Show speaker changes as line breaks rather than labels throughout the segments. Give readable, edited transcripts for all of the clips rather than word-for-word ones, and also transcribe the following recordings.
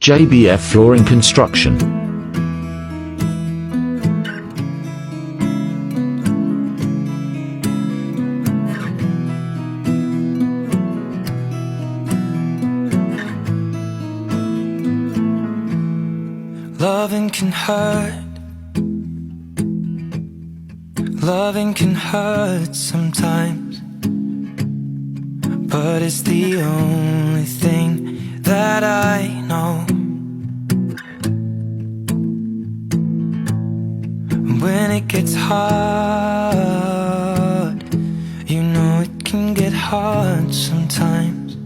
JBFlooring Construction.
Loving can hurt. Loving can hurt sometimes, but it's the only thing that I know. When it gets hard, you know it can get hard sometimes.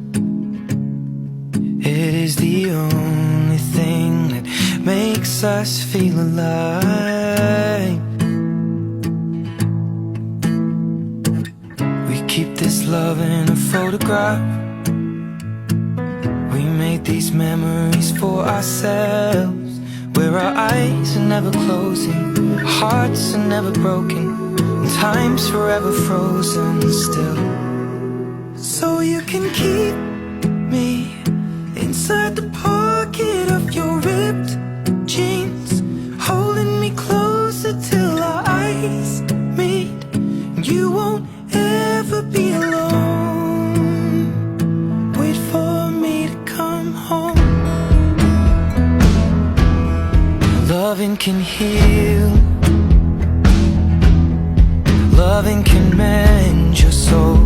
It is the only thing that makes us feel alive. We keep this love in a photograph. We made these memories for ourselves, where our eyes are never closing, our hearts are never broken, and time's forever frozen still. So you can keep me inside the pocket of your ripped jeans, holding me closer till our eyes meet. You won't ever be alone. Wait for me to come home. Loving can heal. Loving can mend your soul,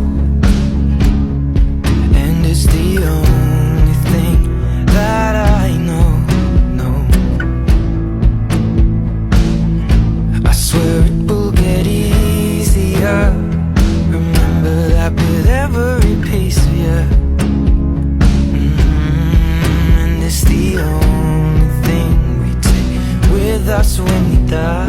and it's the only thing that I know. I swear it will get easier. Remember that with every piece of you. And it's the only thing we take with us when we die.